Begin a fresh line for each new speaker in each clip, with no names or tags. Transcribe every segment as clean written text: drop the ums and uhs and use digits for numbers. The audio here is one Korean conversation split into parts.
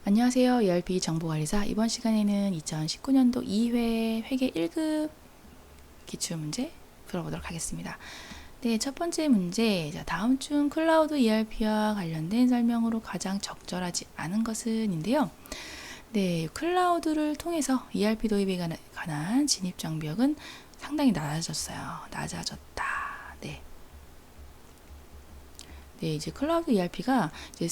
안녕하세요. ERP 정보관리사. 이번 시간에는 2019년도 2회 회계 1급 기출문제 풀어보도록 하겠습니다. 네, 첫 번째 문제. 자, 다음 중 클라우드 ERP와 관련된 설명으로 가장 적절하지 않은 것은인데요. 네, 클라우드를 통해서 ERP 도입에 관한 진입 장벽은 상당히 낮아졌어요. 낮아졌다. 네. 네, 이제 클라우드 ERP가 이제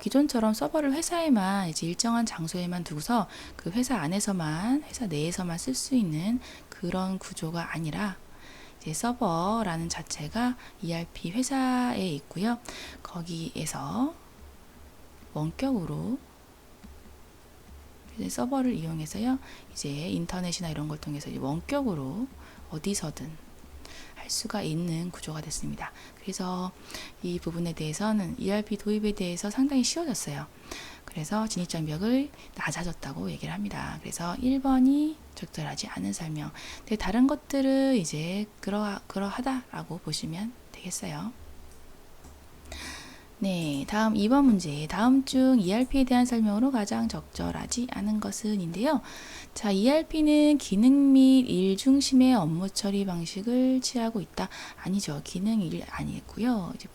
기존처럼 서버를 회사에만 이제 일정한 장소에만 두고서 그 회사 안에서만, 회사 내에서만 쓸 수 있는 그런 구조가 아니라 이제 서버라는 자체가 ERP 회사에 있고요. 거기에서 원격으로 이제 서버를 이용해서요. 이제 인터넷이나 이런 걸 통해서 이제 원격으로 어디서든 할 수가 있는 구조가 됐습니다. 그래서 이 부분에 대해서는 ERP 도입에 대해서 상당히 쉬워졌어요. 그래서 진입장벽을 낮아졌다고 얘기를 합니다. 그래서 1번이 적절하지 않은 설명. 근데 다른 것들은 이제 그러하다라고 보시면 되겠어요. 네, 다음 2번 문제. 다음 중 ERP에 대한 설명으로 가장 적절하지 않은 것은인데요. 자, ERP는 기능 및 일 중심의 업무 처리 방식을 취하고 있다. 아니죠. 기능 일 아니고요. 이제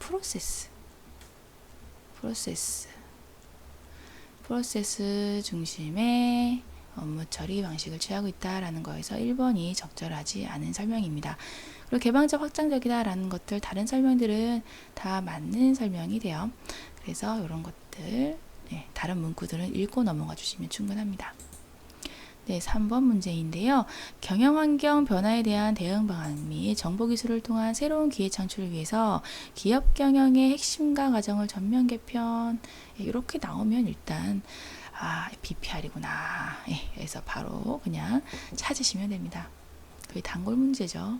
프로세스 중심의 업무 처리 방식을 취하고 있다라는 거에서 1번이 적절하지 않은 설명입니다. 그리고 개방적 확장적이다라는 것들 다른 설명들은 다 맞는 설명이 돼요. 그래서 이런 것들 다른 문구들은 읽고 넘어가 주시면 충분합니다. 네, 3번 문제인데요. 경영환경 변화에 대한 대응 방안 및 정보기술을 통한 새로운 기회 창출을 위해서 기업 경영의 핵심과 과정을 전면 개편 이렇게 나오면 일단 BPR이구나 해서 바로 그냥 찾으시면 됩니다. 거의 단골 문제죠.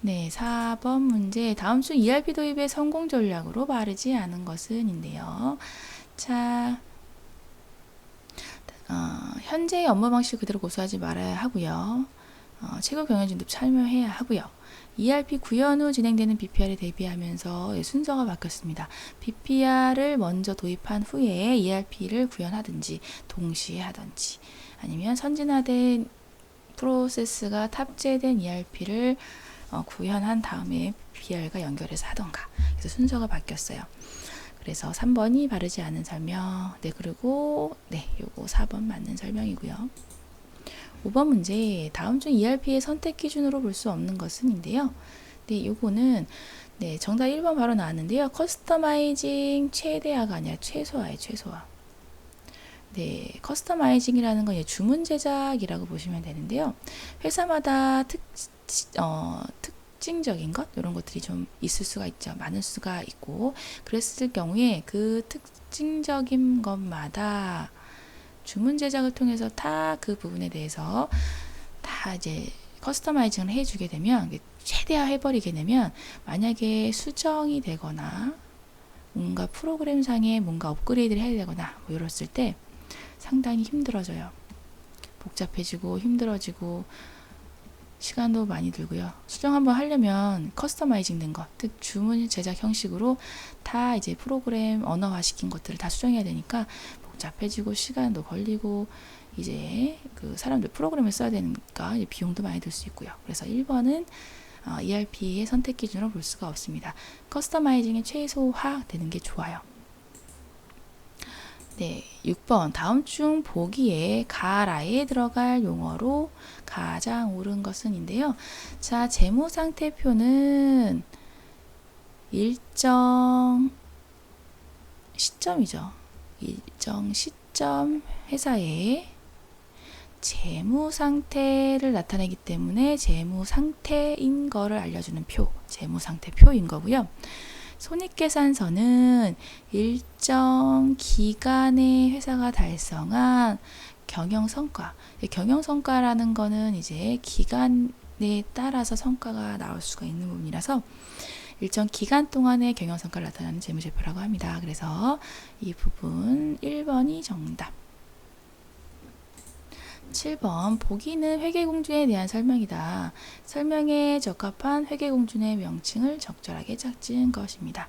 네, 4번 문제. 다음 중 ERP 도입의 성공 전략으로 바르지 않은 것은인데요. 자, 현재의 업무 방식 그대로 고수하지 말아야 하고요. 최고 경영진도 참여해야 하고요. ERP 구현 후 진행되는 BPR에 대비하면서 순서가 바뀌었습니다. BPR을 먼저 도입한 후에 ERP를 구현하든지 동시에 하든지 아니면 선진화된 프로세스가 탑재된 ERP를 구현한 다음에 BPR과 연결해서 하던가. 그래서 순서가 바뀌었어요. 그래서 3번이 바르지 않은 설명. 네, 그리고 요거 4번 맞는 설명이고요. 5번 문제. 다음 중 ERP의 선택 기준으로 볼 수 없는 것은인데요. 네, 요거는 정답 1번 바로 나왔는데요. 커스터마이징 최대화가 아니라 최소화예요. 최소화. 네, 커스터마이징이라는 건 주문 제작이라고 보시면 되는데요. 회사마다 특징적인 것 이런 것들이 좀 있을 수가 있죠. 많을 수가 있고 그랬을 경우에 그 특징적인 것마다 주문 제작을 통해서 다 그 부분에 대해서 다 이제 커스터마이징을 해주게 되면 최대화 해버리게 되면 만약에 수정이 되거나 뭔가 프로그램상에 뭔가 업그레이드를 해야 되거나 뭐 이랬을 때 상당히 힘들어져요. 복잡해지고 힘들어지고 시간도 많이 들고요. 수정 한번 하려면 커스터마이징 된 것, 즉 주문 제작 형식으로 다 이제 프로그램 언어화 시킨 것들을 다 수정해야 되니까 복잡해지고 시간도 걸리고 이제 그 사람들 프로그램을 써야 되니까 비용도 많이 들 수 있고요. 그래서 1번은 ERP의 선택 기준으로 볼 수가 없습니다. 커스터마이징이 최소화 되는 게 좋아요. 네, 6번. 다음 중 보기에 가라에 들어갈 용어로 가장 옳은 것은인데요. 자, 재무상태표는 일정 시점이죠. 일정 시점 회사의 재무상태를 나타내기 때문에 재무상태인 거를 알려주는 표, 재무상태표인 거고요. 손익계산서는 일정 기간에 회사가 달성한 경영성과. 경영성과라는 거는 이제 기간에 따라서 성과가 나올 수가 있는 부분이라서 일정 기간 동안의 경영성과를 나타내는 재무제표라고 합니다. 그래서 이 부분 1번이 정답. 7번. 보기는 회계공준에 대한 설명이다. 설명에 적합한 회계공준의 명칭을 적절하게 찾은 것입니다.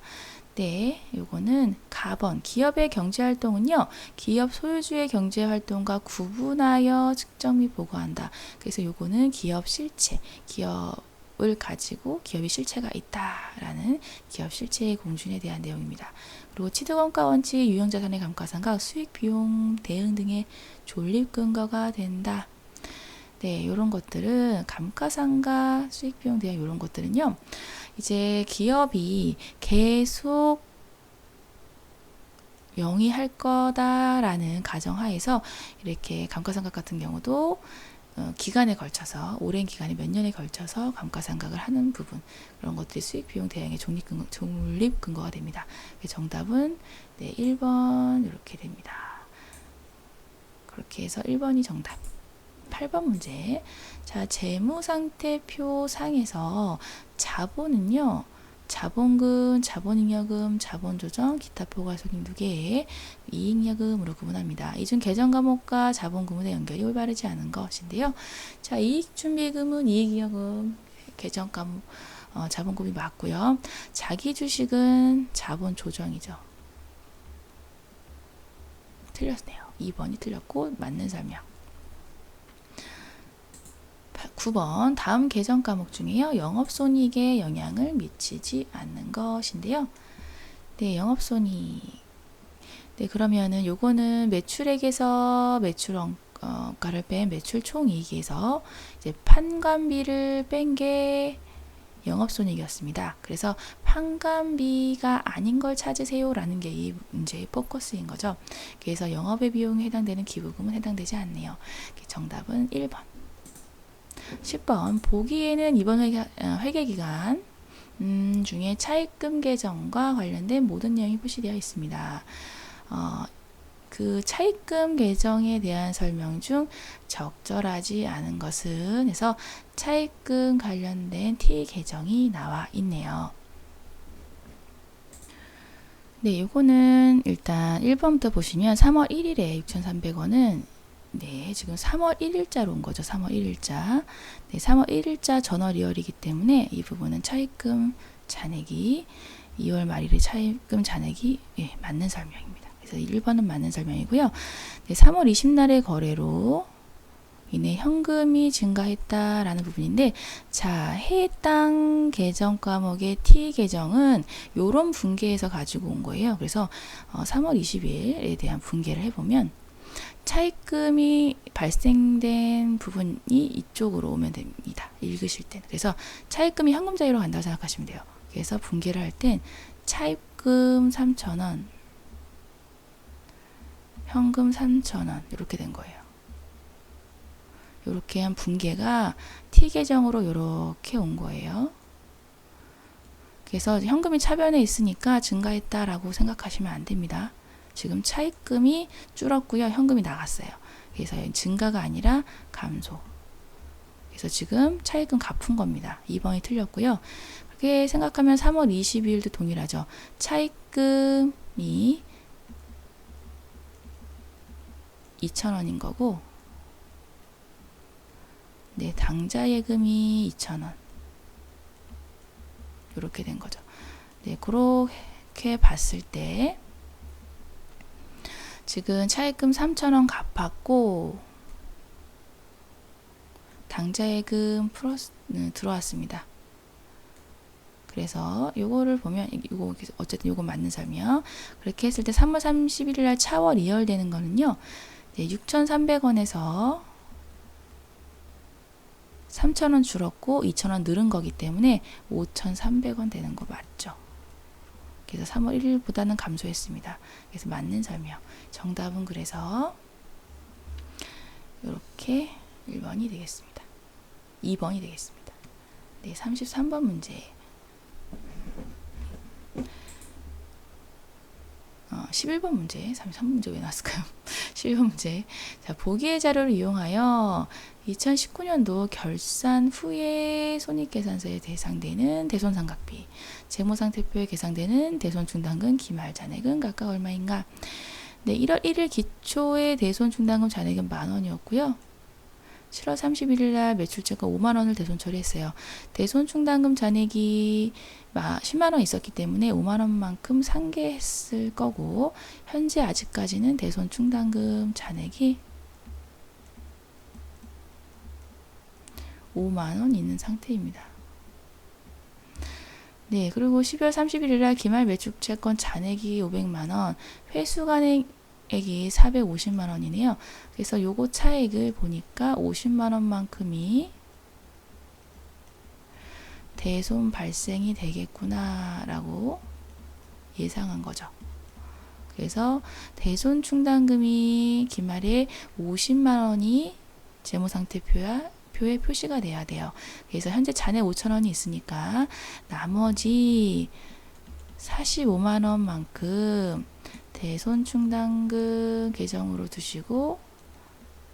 네, 요거는 가번. 기업의 경제활동은요, 기업 소유주의 경제활동과 구분하여 측정 및 보고한다. 그래서 요거는 기업 실체, 기업을 가지고 기업이 실체가 있다라는 기업 실체의 공준에 대한 내용입니다. 그리고 취득원가 원칙, 유형자산의 감가상각, 수익, 비용, 대응 등의 존립 근거가 된다. 네, 이런 것들은 감가상각, 수익, 비용, 대응 이런 것들은요. 이제 기업이 계속 영위할 거다라는 가정하에서 이렇게 감가상각 같은 경우도 기간에 걸쳐서 오랜 기간에 몇 년에 걸쳐서 감가상각을 하는 부분 그런 것들이 수익 비용 대응의 존립 근거가 됩니다. 정답은 네, 1번 이렇게 됩니다. 그렇게 해서 1번이 정답. 8번 문제. 자, 재무상태표 상에서 자본은요. 자본금, 자본잉여금, 자본조정, 기타 포괄손익 두 개의 이익여금으로 구분합니다. 이 중 계정 과목과 자본금의 연결이 올바르지 않은 것인데요. 자, 이익준비금은 이익여금, 계정 과목, 자본금이 맞고요. 자기주식은 자본조정이죠. 틀렸네요. 2번이 틀렸고 맞는 설명. 9번 다음 계정 과목 중에요. 영업손익에 영향을 미치지 않는 것인데요. 네, 영업손익. 네, 그러면은 요거는 매출액에서 매출원가를 뺀 매출 총이익에서 이제 판관비를 뺀 게 영업손익이었습니다. 그래서 판관비가 아닌 걸 찾으세요라는 게 이 문제의 포커스인 거죠. 그래서 영업의 비용에 해당되는 기부금은 해당되지 않네요. 정답은 1번. 10번 보기에는 이번 회계기간 중에 차입금 계정과 관련된 모든 내용이 표시되어 있습니다. 그 차입금 계정에 대한 설명 중 적절하지 않은 것은 해서 차입금 관련된 T 계정이 나와 있네요. 네, 요거는 일단 1번부터 보시면 3월 1일에 6,300원은 네, 지금 3월 1일자로 온 거죠. 3월 1일자. 네, 3월 1일자 전월 2월이기 때문에 이 부분은 차입금 잔액이 2월 말일에 차입금 잔액이 예, 맞는 설명입니다. 그래서 1번은 맞는 설명이고요. 네, 3월 20날의 거래로 인해 현금이 증가했다라는 부분인데 자, 해당 계정 과목의 T 계정은 요런 분계에서 가지고 온 거예요. 그래서 3월 20일에 대한 분계를 해보면 차입금이 발생된 부분이 이쪽으로 오면 됩니다. 읽으실 때는. 그래서 차입금이 현금 자유로 간다고 생각하시면 돼요. 그래서 분계를 할 땐 차입금 3,000원, 현금 3,000원 이렇게 된 거예요. 이렇게 한 분계가 T 계정으로 이렇게 온 거예요. 그래서 현금이 차변에 있으니까 증가했다라고 생각하시면 안 됩니다. 지금 차입금이 줄었고요. 현금이 나갔어요. 그래서 증가가 아니라 감소. 그래서 지금 차입금 갚은 겁니다. 2번이 틀렸고요. 그렇게 생각하면 3월 22일도 동일하죠. 차입금이 2,000원인 거고 네, 당좌 예금이 2,000원. 이렇게 된 거죠. 네, 그렇게 봤을 때 지금 차입금 3,000원 갚았고 당좌예금 플러스 들어왔습니다. 그래서 요거를 보면 이거 어쨌든 요거 맞는 설명. 그렇게 했을 때 3월 31일 날 차월 2월 되는 거는요. 네, 6,300원에서 3,000원 줄었고 2,000원 늘은 거기 때문에 5,300원 되는 거 맞죠? 그래서 3월 1일보다는 감소했습니다. 그래서 맞는 설명. 정답은 그래서 이렇게 1번이 되겠습니다. 2번이 되겠습니다. 네, 33번 문제. 11번 문제, 33번 문제 왜 나왔을까요? 11번 문제. 자, 보기의 자료를 이용하여 2019년도 결산 후에 손익계산서에 대상되는 대손상각비, 재무상태표에 계상되는 대손중단금, 기말잔액은 각각 얼마인가? 네, 1월 1일 기초의 대손중단금 잔액은 10,000원이었고요. 7월 31일 날 매출채가 5만 원을 대손 처리했어요. 대손 충당금 잔액이 10만 원 있었기 때문에 5만 원만큼 상계했을 거고, 현재 아직까지는 대손 충당금 잔액이 5만 원 있는 상태입니다. 네, 그리고 12월 31일 날 기말 매출채권 잔액이 500만 원, 회수간액이 450만 원이네요. 그래서 요거 차액을 보니까 50만 원만큼이 대손 발생이 되겠구나 라고 예상한 거죠. 그래서 대손 충당금이 기말에 50만 원이 재무상태표에 표시가 돼야 돼요. 그래서 현재 잔액 5천 원이 있으니까 나머지 45만 원만큼 대손 충당금 계정으로 두시고,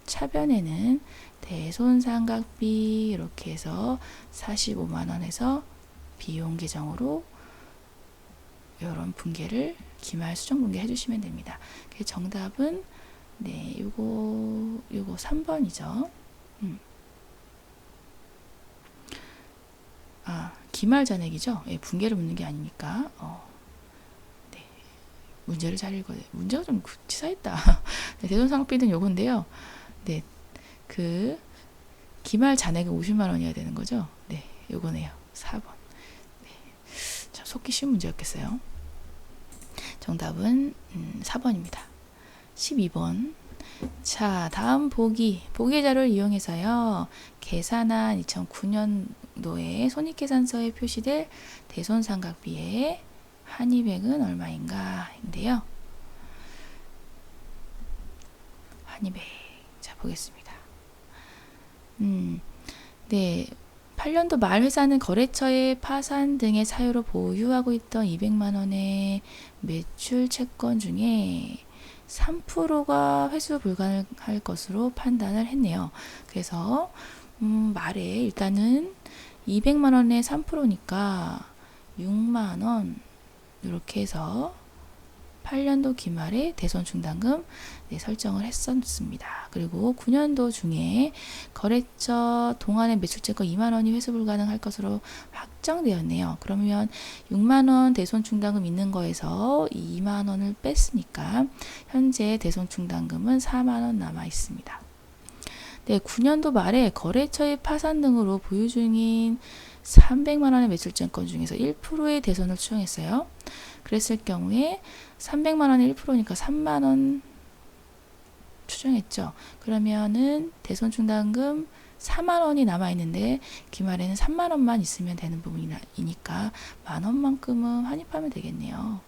차변에는 대손 상각비 이렇게 해서 45만 원에서 비용 계정으로 이런 분계를 기말 수정 분계 해주시면 됩니다. 정답은 네, 요거 3번이죠. 기말 잔액이죠. 예, 분계를 묻는 게 아니니까. 네, 문제를 잘 읽어야 돼요. 문제가 좀 치사했다. 네, 대손 상각비는 요건데요. 네, 그 기말 잔액은 50만 원이어야 되는 거죠. 네, 요거네요. 4번. 네, 참 속기 쉬운 문제였겠어요. 정답은 4번입니다. 12번. 자, 다음 보기 자료를 이용해서요, 계산한 2009년도에 손익계산서에 표시될 대손상각비의 한입액은 얼마인가 인데요. 한입액. 자, 보겠습니다. 네. 8년도 말 회사는 거래처의 파산 등의 사유로 보유하고 있던 200만 원의 매출 채권 중에 3%가 회수 불가능할 것으로 판단을 했네요. 그래서 말에 일단은 200만 원에 3%니까 6만 원 이렇게 해서 8년도 기말에 대손 충당금 설정을 했었습니다. 그리고 9년도 중에 거래처 동안의 매출채권 2만 원이 회수 불가능할 것으로 확정되었네요. 그러면 6만 원 대손 충당금 있는 거에서 2만 원을 뺐으니까 현재 대손 충당금은 4만 원 남아 있습니다. 네, 9년도 말에 거래처의 파산 등으로 보유 중인 300만 원의 매출채권 중에서 1%의 대손을 추정했어요. 그랬을 경우에 300만 원의 1%니까 3만 원 추정했죠. 그러면은 대손 충당금 4만 원이 남아 있는데 기말에는 3만 원만 있으면 되는 부분이니까 만 원만큼은 환입하면 되겠네요.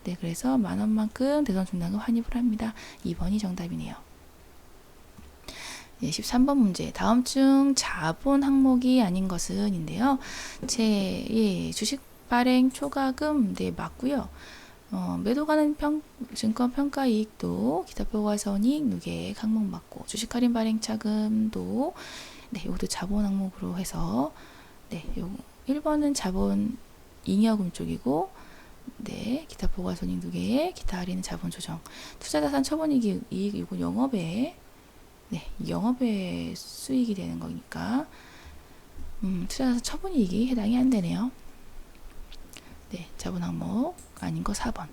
네, 그래서 만 원만큼 대손 충당금 환입을 합니다. 2번이 정답이네요. 네, 13번 문제. 다음 중 자본 항목이 아닌 것은 인데요. 주식 발행 초과금 네, 맞고요. 매도 가는 증권 평가 이익도 기타 포괄손익 누계액 항목 맞고, 주식 할인 발행 차금도 네, 이것도 자본 항목으로 해서 네, 요 1번은 자본 잉여금 쪽이고, 네, 기타 포괄손익 누계액, 기타 할인은 자본 조정, 투자자산 처분이익 이건 영업의 수익이 되는 거니까 투자자산 처분이익이 해당이 안 되네요. 네, 자본 항목 아닌 거 4번.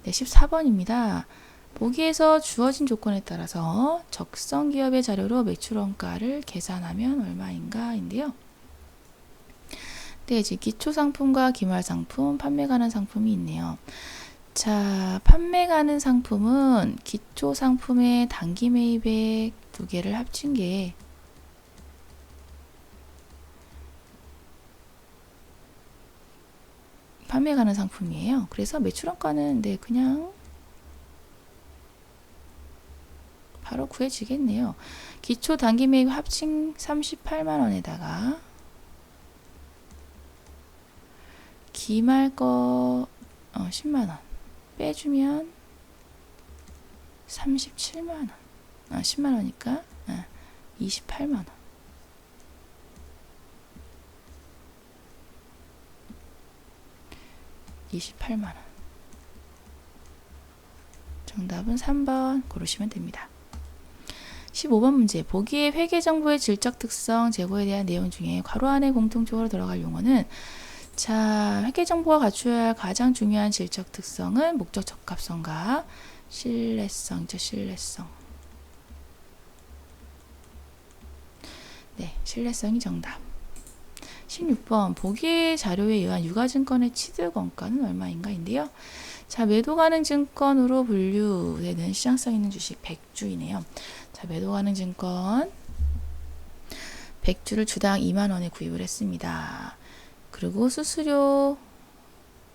네, 14번입니다. 보기에서 주어진 조건에 따라서 적성 기업의 자료로 매출 원가를 계산하면 얼마인가 인데요. 네, 이제 기초 상품과 기말 상품, 판매 가는 상품이 있네요. 자, 판매 가는 상품은 기초 상품의 단기 매입액 두 개를 합친 게 판매 가는 상품이에요. 그래서 매출원가는 네, 그냥 바로 구해지겠네요. 기초 단기 매입 합친 38만 원에다가 기말 거 10만 원 빼주면 37만 원. 10만 원이니까 28만 원. 정답은 3번 고르시면 됩니다. 15번 문제. 보기의 회계 정보의 질적 특성 제고에 대한 내용 중에 괄호 안에 공통적으로 들어갈 용어는 자, 회계 정보가 갖춰야 할 가장 중요한 질적 특성은 목적 적합성과 신뢰성이죠. 신뢰성. 네, 신뢰성이 정답. 16번. 보기 자료에 의한 유가증권의 취득원가는 얼마인가인데요. 자, 매도 가능 증권으로 분류되는 시장성 있는 주식 100주이네요. 자, 매도 가능 증권 100주를 주당 2만원에 구입을 했습니다. 그리고 수수료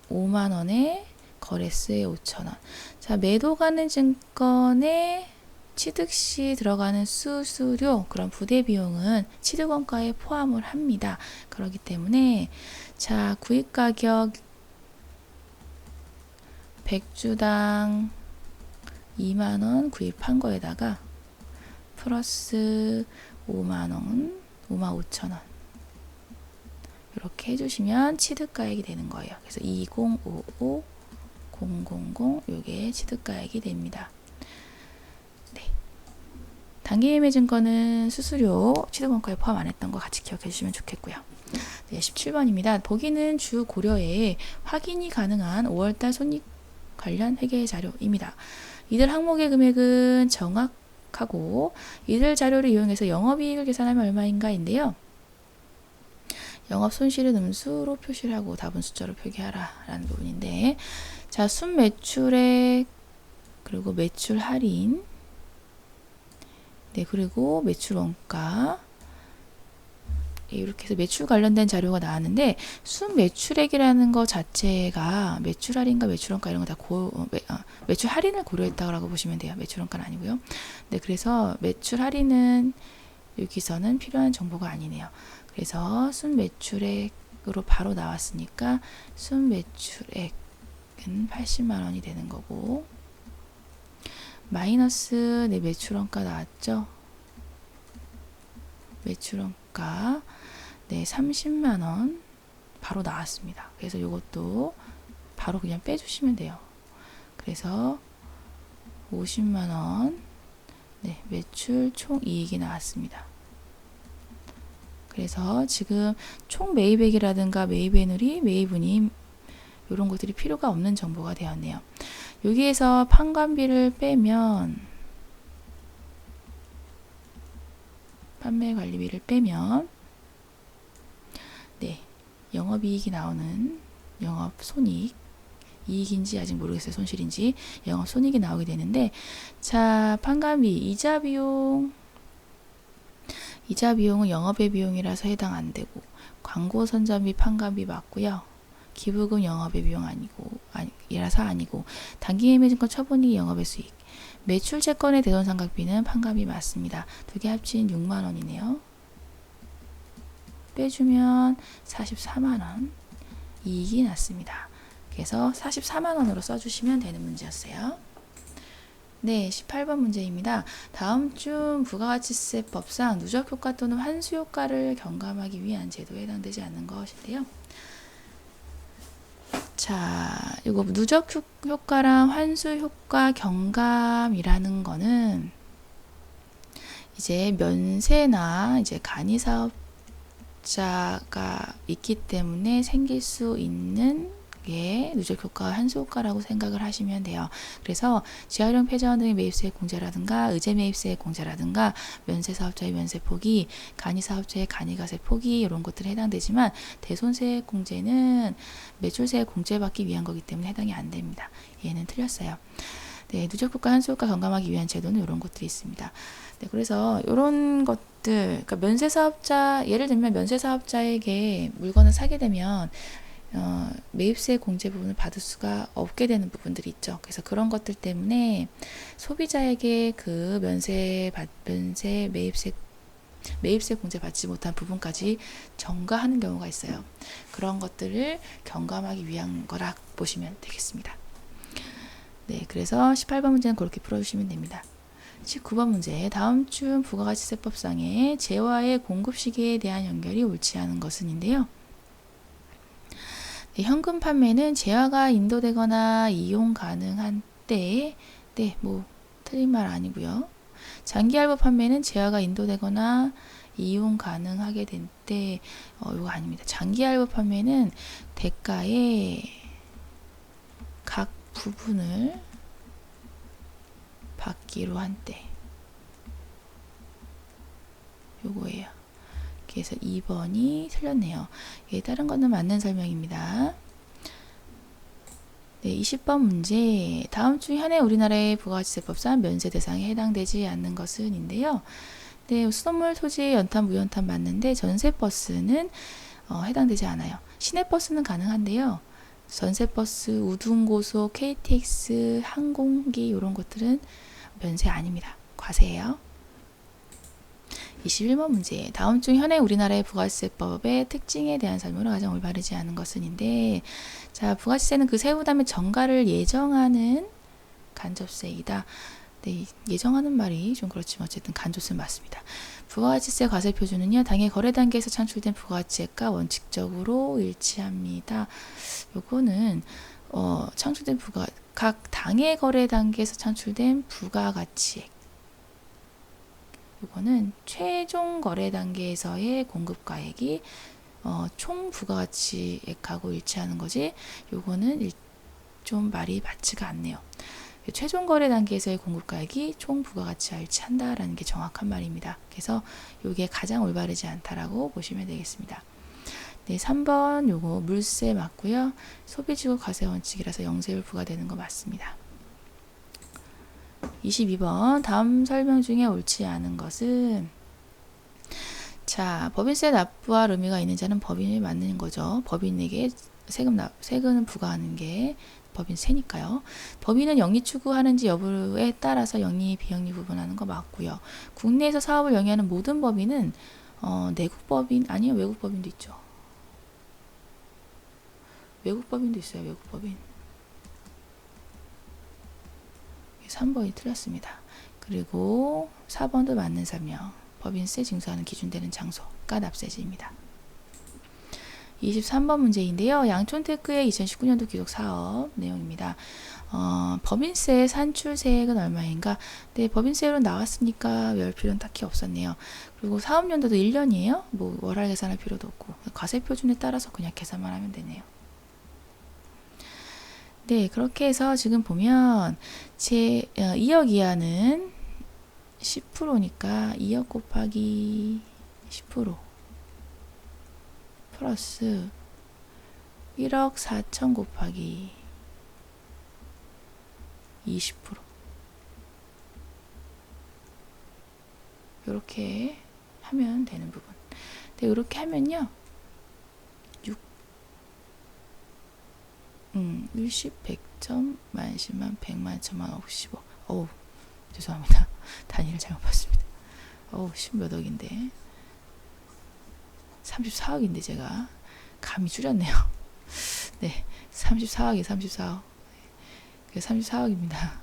5만원에 거래수에 5천원. 자, 매도 가능 증권에 취득 시 들어가는 수수료, 그런 부대 비용은 취득원가에 포함을 합니다. 그렇기 때문에 자, 구입 가격 100주당 2만원 구입한 거에다가 플러스 5만원, 5만 5천원 이렇게 해주시면 취득가액이 되는 거예요. 그래서 2055 000 요게 취득가액이 됩니다. 네. 단기매매증권은 수수료 취득원가에 포함 안 했던 거 같이 기억해 주시면 좋겠고요. 네, 17번입니다. 보기는 주 고려에 확인이 가능한 5월달 손익 관련 회계 자료입니다. 이들 항목의 금액은 정확하고 이들 자료를 이용해서 영업이익을 계산하면 얼마인가인데요. 영업 손실은 음수로 표시를 하고 답은 숫자로 표기하라 라는 부분인데, 자, 순매출액, 그리고 매출 할인, 네, 그리고 매출 원가, 이렇게 해서 매출 관련된 자료가 나왔는데, 순매출액이라는 것 자체가 매출 할인과 매출 원가 이런 거 다 매출 할인을 고려했다고 보시면 돼요. 매출 원가는 아니고요. 네, 그래서 매출 할인은 여기서는 필요한 정보가 아니네요. 그래서 순매출액으로 바로 나왔으니까 순매출액은 80만 원이 되는 거고, 마이너스 네, 매출원가 나왔죠. 매출원가 네, 30만 원 바로 나왔습니다. 그래서 이것도 바로 그냥 빼주시면 돼요. 그래서 50만 원 네, 매출 총 이익이 나왔습니다. 그래서 지금 총 매입액이라든가 매입애누리, 매입운임 이런 것들이 필요가 없는 정보가 되었네요. 여기에서 판관비를 빼면, 판매관리비를 빼면 네, 영업이익이 나오는 영업손익, 이익인지 아직 모르겠어요. 손실인지. 영업손익이 나오게 되는데, 자, 판관비, 이자 비용은 영업의 비용이라서 해당 안 되고, 광고 선전비 판관비 맞고요. 기부금 영업의 비용 이라서 아니고, 단기예매증권 처분이익 영업의 수익, 매출 채권의 대손상각비는 판관비 맞습니다. 두 개 합친 6만 원이네요. 빼주면 44만 원 이익이 났습니다. 그래서 44만 원으로 써주시면 되는 문제였어요. 네, 18번 문제입니다. 다음 중 부가가치세법상 누적효과 또는 환수효과를 경감하기 위한 제도에 해당되지 않는 것인데요. 자, 이거 누적효과랑 환수효과 경감이라는 거는 이제 면세나 이제 간이사업자가 있기 때문에 생길 수 있는 게 누적효과와 환수효과라고 생각을 하시면 돼요. 그래서 재활용 폐자원 등의 매입세액 공제라든가 의제매입세액 공제라든가 면세사업자의 면세포기, 간이사업자의 간이가세 포기 이런 것들에 해당되지만 대손세액 공제는 매출세액 공제받기 위한 거기 때문에 해당이 안 됩니다. 얘는 틀렸어요. 네, 누적효과, 환수효과 경감하기 위한 제도는 이런 것들이 있습니다. 네, 그래서 이런 것들, 그러니까 면세사업자, 예를 들면 면세사업자에게 물건을 사게 되면 매입세 공제 부분을 받을 수가 없게 되는 부분들이 있죠. 그래서 그런 것들 때문에 소비자에게 그 매입세 공제 받지 못한 부분까지 전가하는 경우가 있어요. 그런 것들을 경감하기 위한 거라 보시면 되겠습니다. 네, 그래서 18번 문제는 그렇게 풀어주시면 됩니다. 19번 문제, 다음 중 부가가치세법상의 재화의 공급 시기에 대한 연결이 옳지 않은 것은인데요. 네, 현금 판매는 재화가 인도되거나 이용 가능한 때에, 네, 뭐 틀린 말 아니고요. 장기 할부 판매는 재화가 인도되거나 이용 가능하게 된 때, 이거 아닙니다. 장기 할부 판매는 대가의 각 부분을 받기로 한 때. 요거예요. 그래서 2번이 틀렸네요. 예, 다른 거는 맞는 설명입니다. 네, 20번 문제. 다음 중 현행 우리나라의 부가가치세법상 면세 대상에 해당되지 않는 것은 인데요. 네, 수돗물, 토지, 연탄, 무연탄 맞는데 전세버스는 해당되지 않아요. 시내버스는 가능한데요. 전세버스, 우등고속, KTX, 항공기 이런 것들은 면세 아닙니다. 과세예요. 21번 문제. 다음 중 현행 우리나라의 부가세법의 특징에 대한 설명으로 가장 올바르지 않은 것은인데, 자, 부가세는 그 세후 다음에 정가를 예정하는 간접세이다. 네, 예정하는 말이 좀 그렇지만 어쨌든 간접세 맞습니다. 부가가치세 과세 표준은요, 당해 거래 단계에서 창출된 부가가치액과 원칙적으로 일치합니다. 요거는 창출된 각 당해 거래 단계에서 창출된 부가가치액. 요거는 최종 거래 단계에서의 공급가액이 총 부가가치액하고 일치하는 거지. 요거는 좀 말이 맞지가 않네요. 최종 거래 단계에서의 공급가액이 총 부가가치와 일치한다라는 게 정확한 말입니다. 그래서 요게 가장 올바르지 않다라고 보시면 되겠습니다. 네, 3번 요거 물세 맞고요. 소비지구 과세 원칙이라서 영세율 부과되는 거 맞습니다. 22번 다음 설명 중에 옳지 않은 것은, 자, 법인세 납부할 의무가 있는 자는 법인이 맞는 거죠. 법인에게 세금을 부과하는 게 법인세니까요. 법인은 영리 추구하는지 여부에 따라서 영리, 비영리 구분하는 거 맞고요. 국내에서 사업을 영위하는 모든 법인은 내국 법인 아니요, 외국 법인도 있죠. 외국 법인도 있어요. 외국 법인. 3번이 틀렸습니다. 그리고 4번도 맞는 설명. 법인세 징수하는 기준되는 장소가 납세지입니다. 23번 문제인데요. 양촌테크의 2019년도 기록 사업 내용입니다. 법인세 산출세액은 얼마인가? 네, 법인세로 나왔으니까 외울 필요는 딱히 없었네요. 그리고 사업연도도 1년이에요. 뭐 월할 계산할 필요도 없고 과세 표준에 따라서 그냥 계산만 하면 되네요. 네, 그렇게 해서 지금 보면 제 2억 이하는 10%니까 2억 곱하기 10% 플러스 1억 4천 곱하기 20% 이렇게 하면 되는 부분. 근데 이렇게 하면요 10, 100점, 만, 10만, 100만, 1000만, 50억. 어우, 죄송합니다. 단위를 잘못 봤습니다. 어우, 10몇 억인데. 34억인데 제가 감이 줄였네요. 네, 34억이 34억. 34억입니다.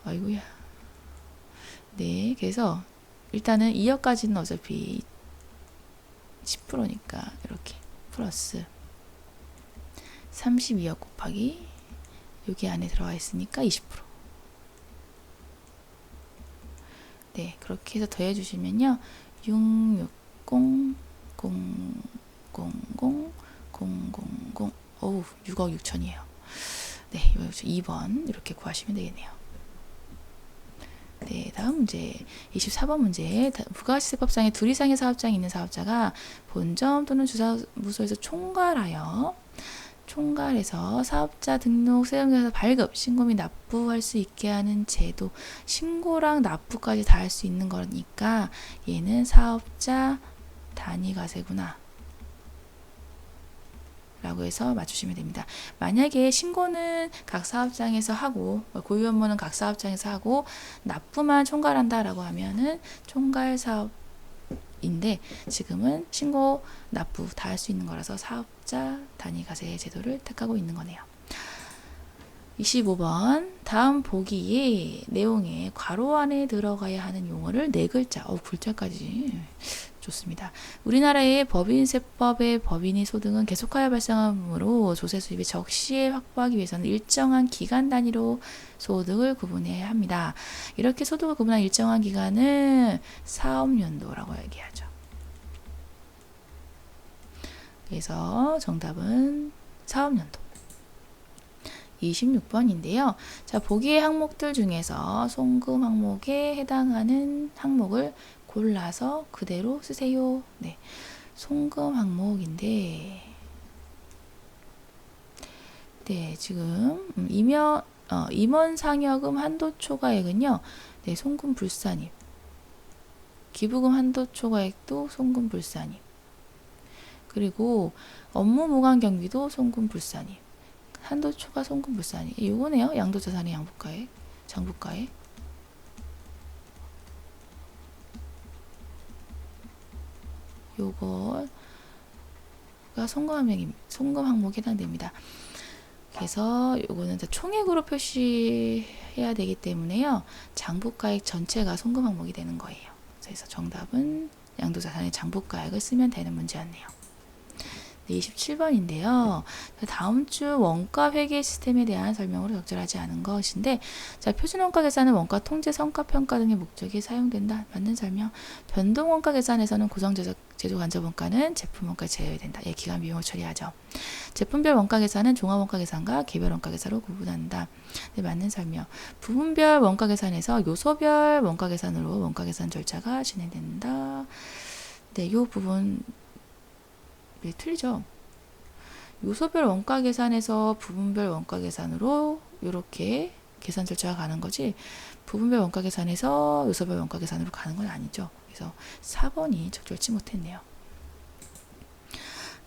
아이고야. 네, 그래서 일단은 2억까지는 어차피 10%니까 이렇게 플러스 32억 곱하기 여기 안에 들어가 있으니까 20%. 네, 그렇게 해서 더해 주시면요. 660 000 000 어우, 6억 6천이에요. 네, 2번 이렇게 구하시면 되겠네요. 네, 다음 문제 24번 문제. 부가가치세법상에 둘 이상의 사업장이 있는 사업자가 본점 또는 주사무소에서 총괄해서 사업자 등록 세금에서 발급, 신고 및 납부할 수 있게 하는 제도, 신고랑 납부까지 다 할 수 있는 거니까 얘는 사업자 단위과세구나 라고 해서 맞추시면 됩니다. 만약에 신고는 각 사업장에서 하고 고유 업무는 각 사업장에서 하고 납부만 총괄한다 라고 하면은 총괄 사업인데 지금은 신고, 납부 다 할 수 있는 거라서 사업자 단위과세 제도를 택하고 있는 거네요. 25번 다음 보기의 내용에 괄호 안에 들어가야 하는 용어를 4글자, 글자까지 좋습니다. 우리나라의 법인세법의 법인의 소득은 계속하여 발생하므로 조세 수입이 적시에 확보하기 위해서는 일정한 기간 단위로 소득을 구분해야 합니다. 이렇게 소득을 구분한 일정한 기간을 사업연도라고 얘기하죠. 그래서 정답은 사업연도. 26번인데요. 자, 보기의 항목들 중에서 송금 항목에 해당하는 항목을 골라서 그대로 쓰세요. 네. 송금 항목인데, 네, 지금, 임원 상여금 한도 초과액은요, 네, 송금 불산입. 기부금 한도 초과액도 송금 불산입. 그리고 업무 무관 경비도 송금 불산입. 한도 초과 송금 불산입. 요거네요. 양도자산의 양부가액, 장부가액. 요거가 송금 항목에 해당됩니다. 그래서 요거는 총액으로 표시해야 되기 때문에요. 장부가액 전체가 송금 항목이 되는 거예요. 그래서 정답은 양도자산의 장부가액을 쓰면 되는 문제였네요. 네, 27번인데요. 다음 주 원가 회계 시스템에 대한 설명으로 적절하지 않은 것인데, 자, 표준 원가 계산은 원가 통제, 성과 평가 등의 목적에 사용된다. 맞는 설명. 변동 원가 계산에서는 고정 제조 간접 원가는 제품 원가에 제외된다. 예, 기간 비용을 처리하죠. 제품별 원가 계산은 종합 원가 계산과 개별 원가 계산으로 구분한다. 네, 맞는 설명. 부분별 원가 계산에서 요소별 원가 계산으로 원가 계산 절차가 진행된다. 네, 요 부분 네, 틀리죠. 요소별 원가 계산에서 부분별 원가 계산으로 이렇게 계산 절차가 가는 거지, 부분별 원가 계산에서 요소별 원가 계산으로 가는 건 아니죠. 그래서 4번이 적절치 못했네요.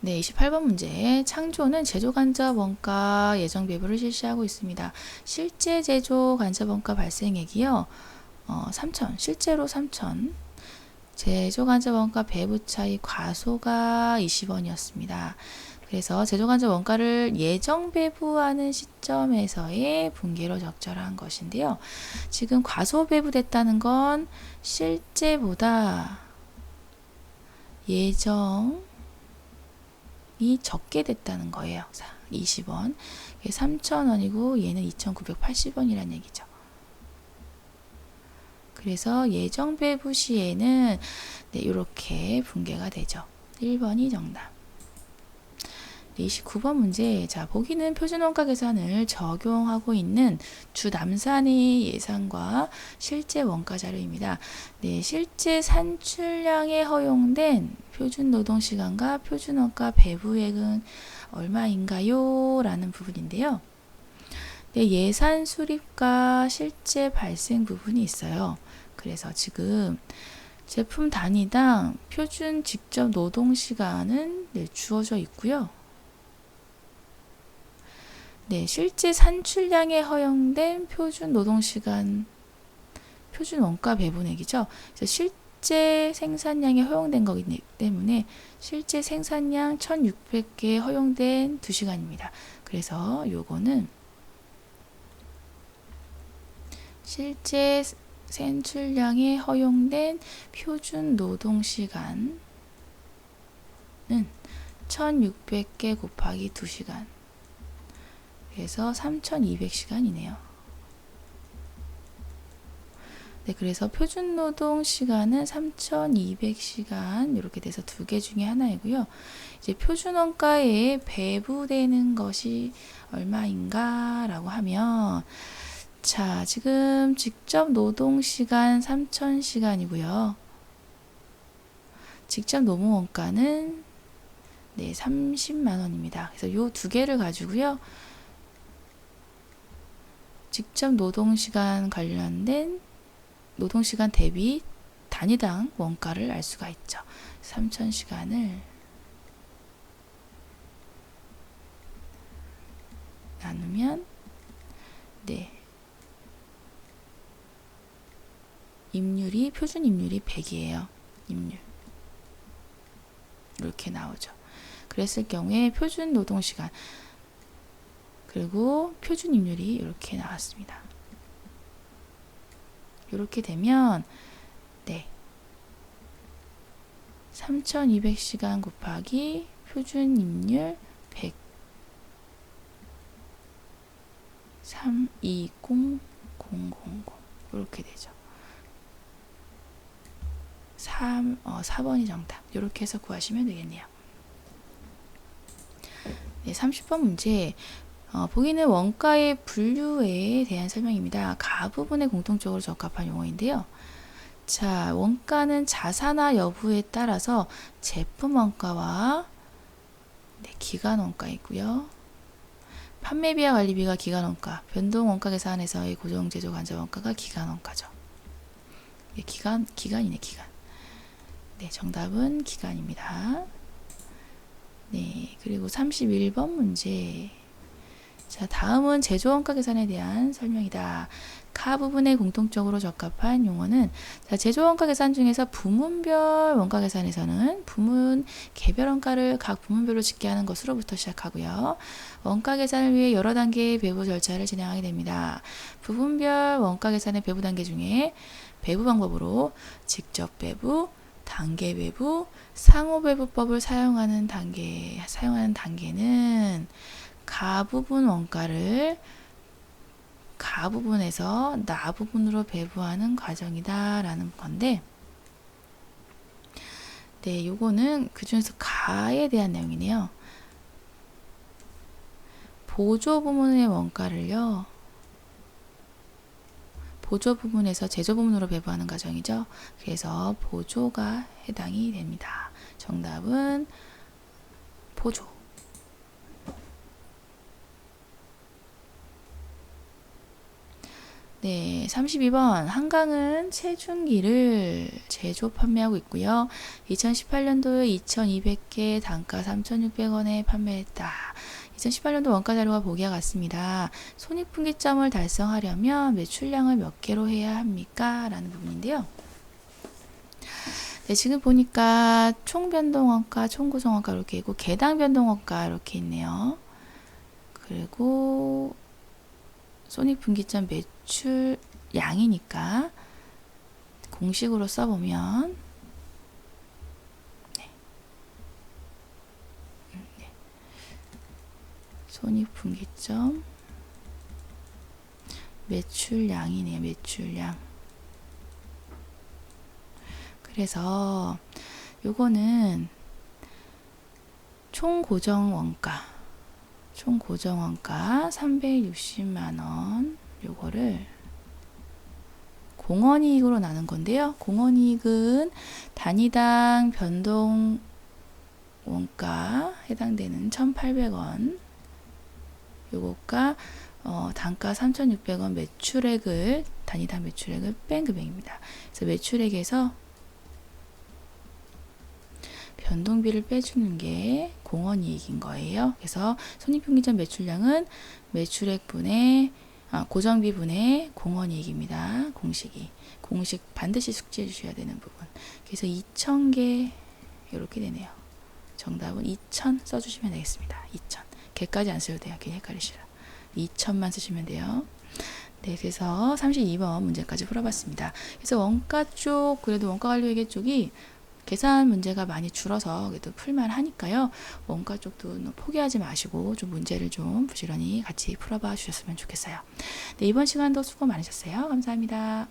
네, 28번 문제. 창조는 제조 간접 원가 예정 배부를 실시하고 있습니다. 실제 제조 간접 원가 발생액이요. 3천, 실제로 3천. 제조 간접 원가 배부 차이 과소가 20원이었습니다. 그래서 제조 간접 원가를 예정 배부하는 시점에서의 분계로 적절한 것인데요. 지금 과소 배부됐다는 건 실제보다 예정이 적게 됐다는 거예요. 20원. 3,000원이고 얘는 2,980원이라는 얘기죠. 그래서 예정 배부 시에는 네, 이렇게 분계가 되죠. 1번이 정답. 29번 문제. 자, 보기는 표준원가 계산을 적용하고 있는 주 남산의 예상과 실제 원가 자료입니다. 네, 실제 산출량에 허용된 표준 노동 시간과 표준원가 배부액은 얼마인가요? 라는 부분인데요. 네, 예산 수립과 실제 발생 부분이 있어요. 그래서 지금 제품 단위당 표준 직접 노동 시간은 네, 주어져 있고요. 네, 실제 산출량에 허용된 표준 노동 시간, 표준 원가 배분액이죠. 그래서 실제 생산량에 허용된 거기 때문에 실제 생산량 1600개 허용된 2시간입니다. 그래서 요거는 실제 산출량에 허용된 표준 노동 시간은 1600개 곱하기 2시간. 그래서 3200시간이네요. 네, 그래서 표준 노동 시간은 3200시간 이렇게 돼서 2개 중에 하나이고요. 이제 표준 원가에 배부되는 것이 얼마인가 라고 하면, 자, 지금 직접 노동 시간 3000시간이고요. 직접 노무 원가는 네, 30만 원입니다. 그래서 요 2개를 가지고요. 직접 노동시간 관련된 노동시간 대비 단위당 원가를 알 수가 있죠. 3000시간을 나누면 네, 임률이 표준 임률이 100이에요. 임률 이렇게 나오죠. 그랬을 경우에 표준 노동시간 그리고 표준 임률이 이렇게 나왔습니다. 이렇게 되면 네, 3200시간 곱하기 표준 임률 100 320000 이렇게 되죠. 4번이 정답. 이렇게 해서 구하시면 되겠네요. 네, 30번 문제. 보기는 원가의 분류에 대한 설명입니다. 가 부분에 공통적으로 적합한 용어인데요. 자, 원가는 자산화 여부에 따라서 제품 원가와 기간 원가이고요. 판매비와 관리비가 기간 원가, 변동 원가 계산에서의 고정 제조 간접 원가가 기간 원가죠. 네, 기간이네, 기간. 네, 정답은 기간입니다. 네, 그리고 31번 문제. 자, 다음은 제조 원가 계산에 대한 설명이다. 가 부분에 공통적으로 적합한 용어는, 자, 제조 원가 계산 중에서 부문별 원가 계산에서는 부문 개별 원가를 각 부문별로 집계하는 것으로부터 시작하고요. 원가 계산을 위해 여러 단계의 배부 절차를 진행하게 됩니다. 부분별 원가 계산의 배부 단계 중에 배부 방법으로 직접 배부, 단계 배부, 상호 배부법을 사용하는 단계는 가 부분 원가를 가 부분에서 나 부분으로 배부하는 과정이다 라는 건데, 네, 요거는 그 중에서 가에 대한 내용이네요. 보조 부문의 원가를요, 보조 부문에서 제조 부문으로 배부하는 과정이죠. 그래서 보조가 해당이 됩니다. 정답은 보조. 네, 32번. 한강은 체중기를 제조 판매하고 있고요. 2018년도에 2200개 단가 3,600원에 판매했다. 2018년도 원가 자료가 보기와 같습니다. 손익분기점을 달성하려면 매출량을 몇 개로 해야 합니까? 라는 부분인데요. 네, 지금 보니까 총변동원가, 총구성원가 이렇게 있고 개당 변동원가 이렇게 있네요. 그리고 손익분기점 매출량이니까 공식으로 써보면 손익분기점 매출량이네요. 매출량. 그래서 요거는 총고정원가 360만원 요거를 공원이익으로 나눈 건데요. 공원이익은 단위당 변동 원가 해당되는 1,800원 요거가 단가 3,600원 매출액을 단위당 매출액을 뺀 금액입니다. 그래서 매출액에서 변동비를 빼주는 게 공원이익인 거예요. 그래서 손익분기점 매출량은 매출액분의 고정비분의 공원이익입니다. 공식 반드시 숙지해 주셔야 되는 부분. 그래서 2,000개 이렇게 되네요. 정답은 2,000 써주시면 되겠습니다. 2,000 개까지 안 써도 돼요. 괜히 헷갈리시라. 2,000만 쓰시면 돼요. 네, 그래서 32번 문제까지 풀어봤습니다. 그래서 원가 쪽, 그래도 원가관리회계 쪽이 계산 문제가 많이 줄어서 그래도 풀만 하니까요. 원가 쪽도 포기하지 마시고 좀 문제를 좀 부지런히 같이 풀어봐 주셨으면 좋겠어요. 네, 이번 시간도 수고 많으셨어요. 감사합니다.